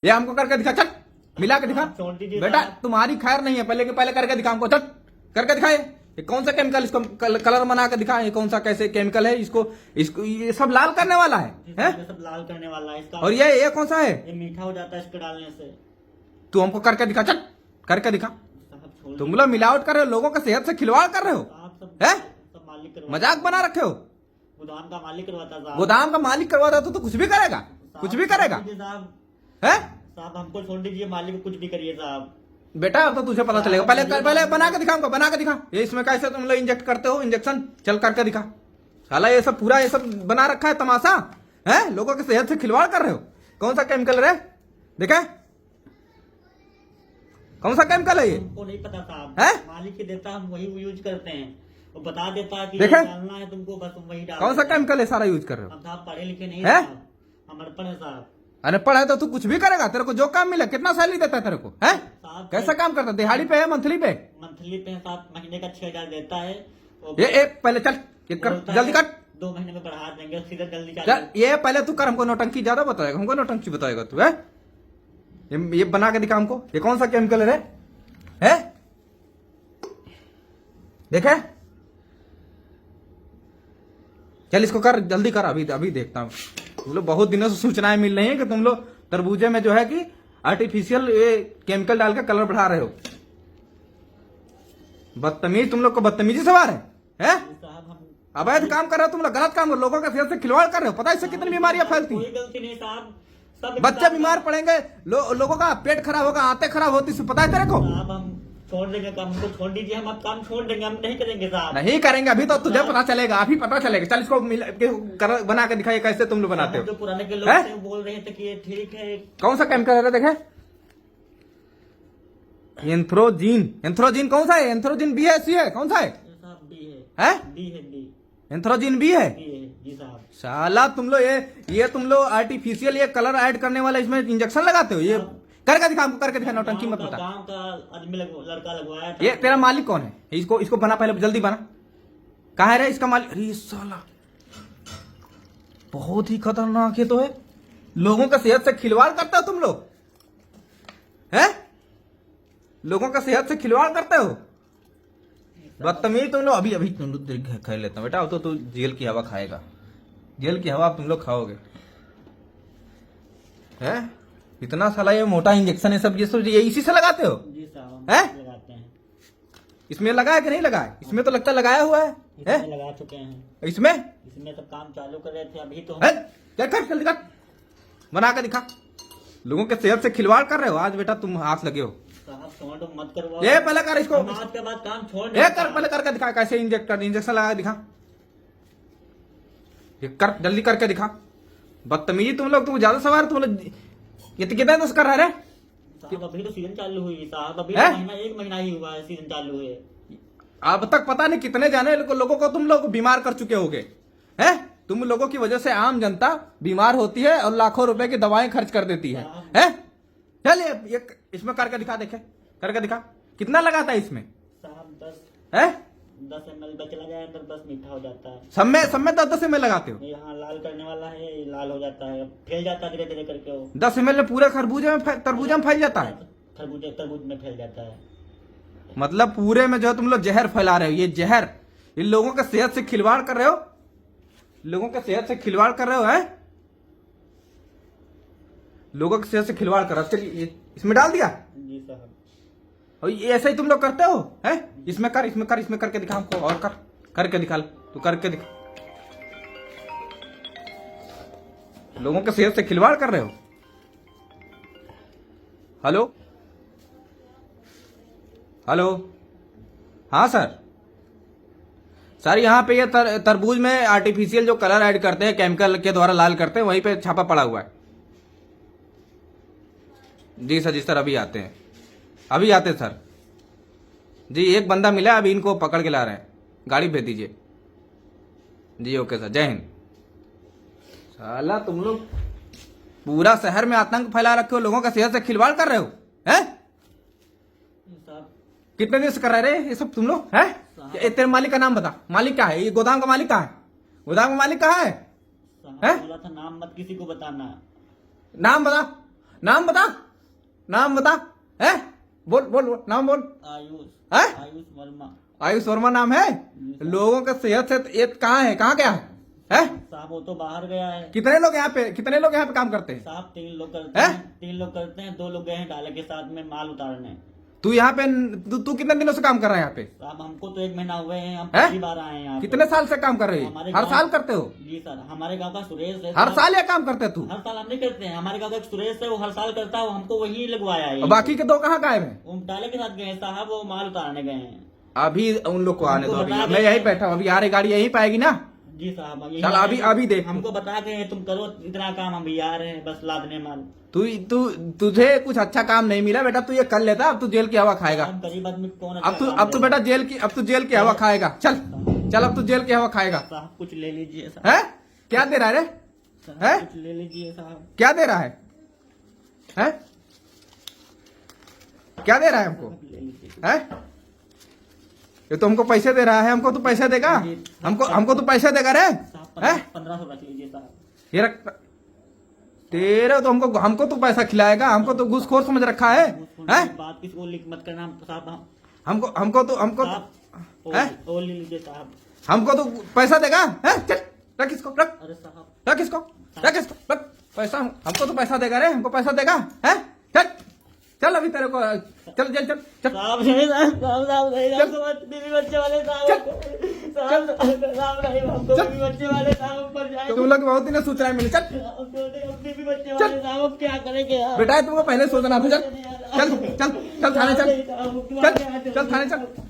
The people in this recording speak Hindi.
ये हमको करके दिखा, चल मिला के दिखा। छोड़ दीजिए बेटा साहब। तुम्हारी खैर नहीं है, पहले के पहले करके दिखा हमको, चल करके दिखाए। ये कौन सा केमिकल, इसको कलर बना के दिखा, ये कौन सा कैसे केमिकल है, इसको इसको ये सब लाल करने वाला है, हैं? ये सब लाल करने वाला है इसका। और ये कौन सा है? ये मीठा हो जाता है इसको डालने से। तू हमको करके दिखा, चल करके दिखा। साहब छोड़ तुम लोग मिलावट कर रहे हो, लोगों के सेहत से खिलवाड़ कर रहे हो, साहब, हैं? सब मालिक करवाता मजाक बना रखे हो। गोदाम का मालिक करवाता साहब। गोदाम का मालिक करवाता तो कुछ भी करेगा, कुछ भी करेगा, छोड़ दीजिए साहब। है? साहब हमको छोड़ दीजिए, मालिक को कुछ भी करिए साहब। बेटा अब तो तुझे पता चलेगा, पहले पहले बना के दिखा हमको, बना के दिखा। ये इसमें कैसे तुम लोग इंजेक्ट करते हो, इंजेक्शन चल करके दिखा। साला ये सब पूरा ये सब बना रखा है तमाशा, है? लोगों की सेहत से खिलवाड़ कर रहे हो। कौन सा केमिकल है देखा, कौन सा केमिकल है ये? हमको नहीं पता साहब, हैं? मालिक ही देता, हम वही यूज करते हैं। वो बता देता है कि देखे? ये डालना है तुमको, बस तुम वही डाल। कौन सा केमिकल है सारा यूज कर रहे हो? हम साहब पढ़े लिखे नहीं हैं? साहब, हम अनपढ़ है साहब। अनपढ़ है तो तू कुछ भी करेगा, तेरे को जो काम मिले, कितना सैलरी देता है तेरे को, है? साहब कैसा काम करता है, दिहाड़ी पे है, मंथली पे? मंथली पे साहब महीने का 6,000 देता है। वो ये पहले चल, ये कर बोलता जल्दी है, कर, 2 महीने में बढ़ा देंगे, सीधा जल्दी चल चालू। ये पहले तू कर, हमको नौटंकी ज्यादा बताएगा, हमको नौटंकी बताएगा तू, है? ये बना के दिखा हमको, ये कौन सा केमिकल है? देखे? चल इसको कर, जल्दी कर, अभी अभी देखता हूँ। तुम लोग बहुत दिनों से सूचनाएं मिल रही हैं कि तुम लोग तरबूजे में जो है कि आर्टिफिशियल ये केमिकल डाल के कलर बढ़ा रहे हो। बदतमीज, तुम लोग को बदतमीजी सवार है? साहब हम अवैध काम कर रहे हो तुम लोग, गलत काम कर रहे हो, लोगों के सेहत से खिलवाड़ कर रहे हो। पता है इससे कितनी बीमारियां फैलती कोई हैं? गलती नहीं साहब, सब बच्चे बीमार पड़ेंगे, लोगों का पेट खराब होगा, आंतें खराब होती, इससे पता है तेरे को? साहब हम छोड़ देंगे काम, हमको छोड़ दीजिए, हम अब काम छोड़ देंगे, हम नहीं करेंगे साहब। नहीं करेंगे, अभी तो तुझे पता चलेगा, अभी पता चलेगा। चल इसको बना के दिखाइए, कैसे तुम लोग बनाते हम जो हो। पुराने के लोग हैं? थे वो बोल रहे थे कि ये ठीक है। कौन सा केमिकल है देखे? एंथ्रोजीन कौन सा है? एंथ्रोजीन बी है, सी है, कौन सा है? ये साहब बी है, हैं? बी है, बी एंथ्रोजीन बी है। बी है जी साहब। साला तुम लोग ये तुम लोग आर्टिफिशियल ये कलर ऐड करने वाला इसमें इंजेक्शन लगाते हो। ये करके दिखा हमको, करके दिखा, नौटंकी मत बता। गांव का आदमी लड़का लगवाया था। ये तेरा मालिक कौन है? इसको बना, पहले जल्दी बना। कहाँ है रे इसका मालिक? अरे साला बहुत ही खतरनाक है तो है, लोगों का सेहत से खिलवाड़ करते हो तुम लोग, हैं? लोगों का सेहत से खिलवाड़ करते हो, बदतमीज तुम लोग। अभी अभी तुम लोग खा लेता हूं बेटा, अब तो तू जेल की हवा खाएगा, जेल की हवा तुम लोग खाओगे, हैं? इतना साला ये मोटा इंजेक्शन है सब, ये इसी से लगाते हो? जी साहब हम हैं? लगाते हैं। इसमें लगा है कि नहीं लगा है? इसमें तो लगता है लगाया हुआ है, हैं? इसमें लगा चुके हैं, इसमें इसमें सब काम चालू कर रहे थे, अभी तो है? क्या कर, जल्दी कर, बना के दिखा। लोगों के सेहत से खिलवाड़ कर रहे हो, आज बेटा तुम हाथ लगे हो। साहब छोड़ मत करवाओ। ये पहले कर इसको, हम आज के बाद काम छोड़ ये देंगे कर, पहले करके दिखा कैसे इंजेक्शन लगा के दिखा। ये कर, जल्दी करके दिखा। बदतमीजी तुम लोग, तुम ज्यादा सवार, तुम लोग ये तो कितना कर रहे हैं? साहब अभी तो सीजन चालू हुई साहब, अभी हैं? तो महीना 1 महीना ही हुआ है सीजन चालू हुए। अब तक पता नहीं कितने जाने लोगों को तुम लोग बीमार कर चुके होगे, हैं? तुम लोगों की वजह से आम जनता बीमार होती है और लाखों रुपए की दवाएं खर्च कर देती है, हैं? चल ये इसमें करके दिखा, देखे करके दिखा कितना लगाता है इसमें, साहब 10 है? 10 ml बच लगा है, अंदर 10 मीठा हो जाता है। सब में 10 ml लगाते हो? यहाँ लाल करने वाला है, ये लाल हो जाता है, फैल जाता है धीरे धीरे करके, वो 10 ml में पूरे खरबूजे में तरबूजा में फैल जाता है? तरबूज में फैल जाता है। मतलब पूरे में जो है तुम लोग जहर फैला रहे हो, ये जहर, इन लोगों के सेहत से खिलवाड़ कर रहे हो, लोगों के सेहत से खिलवाड़ कर रहे हो, है? लोगों की सेहत से खिलवाड़ कर रहे हो। चलिए इसमें डाल दिया, जी साहब। और ये ऐसा ही तुम लोग करते हो, है? इसमें कर, इसमें करके दिखा हमको, और कर, करके दिखा, तू करके दिखा। लोगों के सेहत से खिलवाड़ कर रहे हो। हेलो हेलो, हाँ सर यहाँ पे ये तरबूज में आर्टिफिशियल जो कलर ऐड करते हैं, केमिकल के द्वारा लाल करते हैं, वहीं पे छापा पड़ा हुआ है। जी सर, अभी आते हैं, अभी आते हैं सर जी। एक बंदा मिला, अभी इनको पकड़ के ला रहे हैं, गाड़ी भेज दीजिए जी। ओके सर, जय हिंद। साला तुम लोग पूरा शहर में आतंक फैला रखे हो, लोगों का सेहत से खिलवाड़ कर रहे हो, हैं? साहब कितने दिन से कर रहे हैं ये सब तुम लोग, हैं? तेरे मालिक का नाम बता, मालिक क्या है? ये गोदाम का मालिक कहाँ है? गोदाम का मालिक कहाँ है? साहब बोला था नाम मत किसी को बताना। नाम बता, नाम बता, नाम बता, है? बोल बोल बोल, नाम बोल। आयुष, है? आयुष वर्मा। आयुष वर्मा नाम है। लोगों का सेहत से ये कहाँ है, कहाँ गया है? साहब वो तो बाहर गया है। कितने लोग यहाँ पे काम करते हैं? साहब 3 लोग करते हैं? हैं, 3 लोग करते हैं, 2 लोग गए हैं डाले के साथ में माल उतारने। तू यहाँ पे तू कितने दिनों से काम कर रहा है यहाँ पे? साहब हमको तो 1 महीना हुए हैं, हम हैं? पहली बार आए हैं यहाँ पे। कितने साल से काम कर रहे हमारे हो? हर गाँव- साल करते हो? जी सर, हमारे गांव का सुरेश है। हर साहब। साल ये काम करते तू? हर साल हम नहीं करते हैं, हमारे गांव का एक सुरेश है, वो हर साल करता है, वो हमको वही लगवाया है। और बाकी के 2 कहाँ गायब हैं? वो डाले के साथ गए हैं साहब, वो माल उतारने गए हैं। अभी उन लोग को आने दो, हमको अभी बता मैं दें। यही बैठा हूँ, अभी आ रही गाड़ी यहीं पाएगी ना? जी साहब यही चल अभी देख। हमको बता के तुम करो इतना काम, हम भी आ रहे हैं बस लादने माल। तुझे कुछ अच्छा काम नहीं मिला बेटा, तू ये कर लेता, अब तू जेल की हवा खाएगा। हम गरीब आदमी कौन अब तू अच्छा काम बेटा अब तू जेल की हवा खाएगा। चल चल, अब तू जेल की हवा खाएगा। साहब कुछ ले लीजिए साहब। है? क्या दे रहा है रे? साहब, हैं? कुछ ले लीजिए साहब। क्या दे रहा है? हैं? क्या दे रहा है हमको? ले लीजिए। है? ये तो हमको पैसे दे रहा है, हमको तू पैसे देगा? हमको तू पैसे देगा रे? साहब है? 1500 रख लीजिए साहब। ये रख तेरे, तो हमको तू पैसा खिलाएगा? हमको तो घूसखोर समझ रखा है? हैं? बात किसी को लिख मत करना साहब। हमको साहब हैं? ओ ले लीजिए साहब। हमको तू पैसा देगा? है? चल रख इसको, रख अरे साहब रख इसको, रख इसको, रख पैसा। हमको तो पैसा देगा रे, हमको पैसा देगा? है? चल चल अभी तेरे को, चल चल चल चल। साहब नहीं साहब, साहब नहीं, चल। हमको मत बीवी बच्चे वाले साहब। साहब साहब नहीं, हमको चल। बीवी बच्चे वाले साहब ऊपर जाए। तुम लोग बहुत दिन सूचनाएं मिली। चल बीवी बच्चे वाले साहब अब क्या करेंगे यार? बेटा तुमको पहले सोचना था। चल चल चल चल थाने चल, चल चल थाने चल।